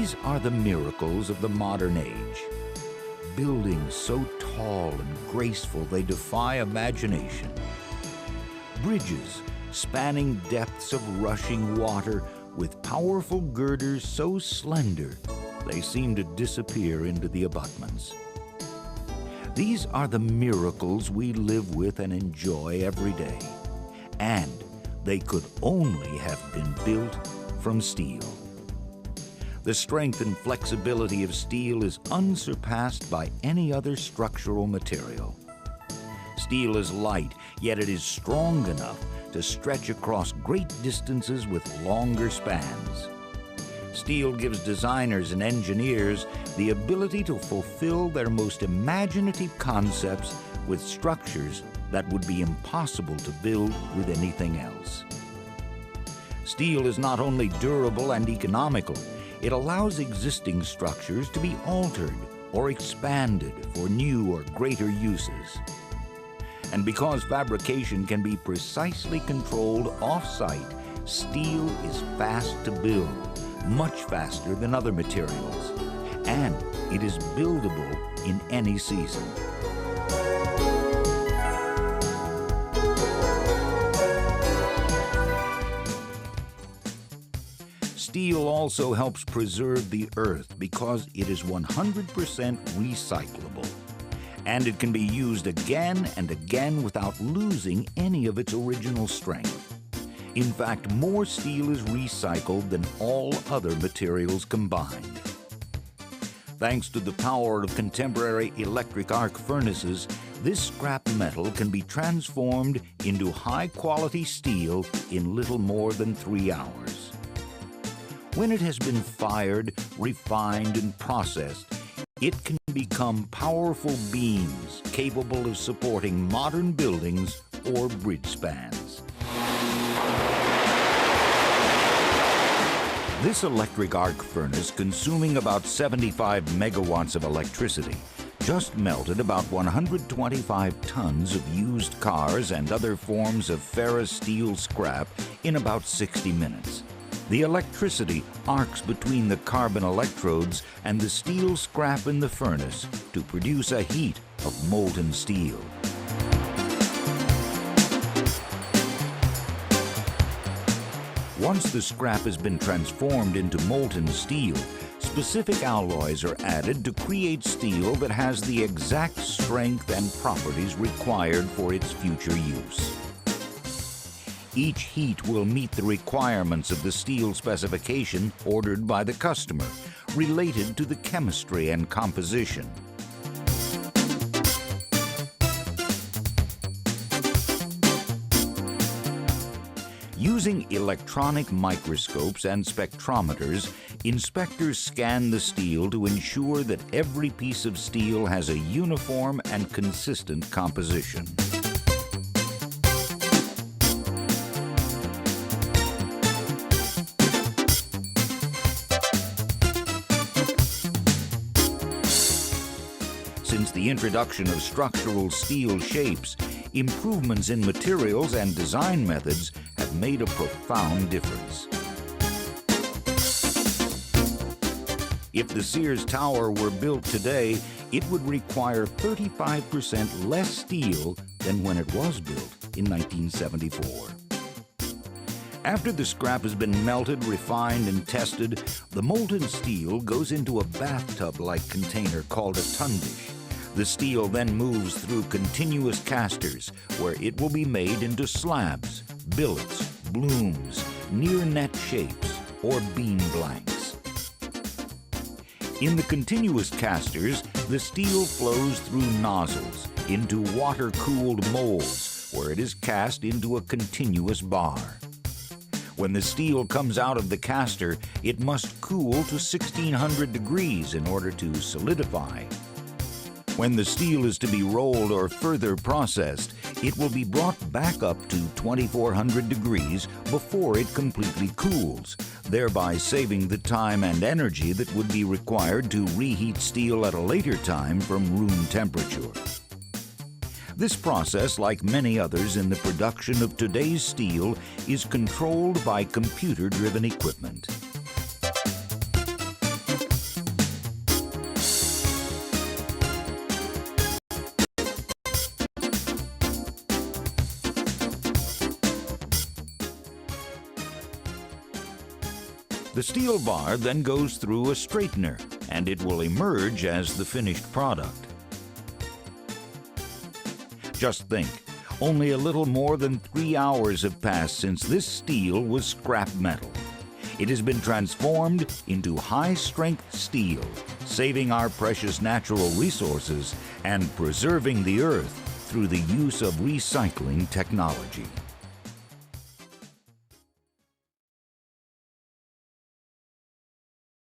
These are the miracles of the modern age. Buildings so tall and graceful they defy imagination. Bridges spanning depths of rushing water with powerful girders so slender they seem to disappear into the abutments. These are the miracles we live with and enjoy every day, and they could only have been built from steel. The strength and flexibility of steel is unsurpassed by any other structural material. Steel is light, yet it is strong enough to stretch across great distances with longer spans. Steel gives designers and engineers the ability to fulfill their most imaginative concepts with structures that would be impossible to build with anything else. Steel is not only durable and economical, it allows existing structures to be altered or expanded for new or greater uses. And because fabrication can be precisely controlled off-site, steel is fast to build, much faster than other materials, and it is buildable in any season. Steel also helps preserve the earth because it is 100% recyclable, and it can be used again and again without losing any of its original strength. In fact, more steel is recycled than all other materials combined. Thanks to the power of contemporary electric arc furnaces, this scrap metal can be transformed into high-quality steel in little more than 3 hours. When it has been fired, refined, and processed, it can become powerful beams capable of supporting modern buildings or bridge spans. This electric arc furnace, consuming about 75 megawatts of electricity, just melted about 125 tons of used cars and other forms of ferrous steel scrap in about 60 minutes. The electricity arcs between the carbon electrodes and the steel scrap in the furnace to produce a heat of molten steel. Once the scrap has been transformed into molten steel, specific alloys are added to create steel that has the exact strength and properties required for its future use. Each heat will meet the requirements of the steel specification ordered by the customer, related to the chemistry and composition. Using electronic microscopes and spectrometers, inspectors scan the steel to ensure that every piece of steel has a uniform and consistent composition. Since the introduction of structural steel shapes, improvements in materials and design methods have made a profound difference. If the Sears Tower were built today, it would require 35% less steel than when it was built in 1974. After the scrap has been melted, refined, and tested, the molten steel goes into a bathtub-like container called a tundish. The steel then moves through continuous casters, where it will be made into slabs, billets, blooms, near-net shapes, or beam blanks. In the continuous casters, the steel flows through nozzles into water-cooled molds, where it is cast into a continuous bar. When the steel comes out of the caster, it must cool to 1600 degrees in order to solidify. When the steel is to be rolled or further processed, it will be brought back up to 2400 degrees before it completely cools, thereby saving the time and energy that would be required to reheat steel at a later time from room temperature. This process, like many others in the production of today's steel, is controlled by computer-driven equipment. The steel bar then goes through a straightener, and it will emerge as the finished product. Just think, only a little more than 3 hours have passed since this steel was scrap metal. It has been transformed into high-strength steel, saving our precious natural resources and preserving the earth through the use of recycling technology.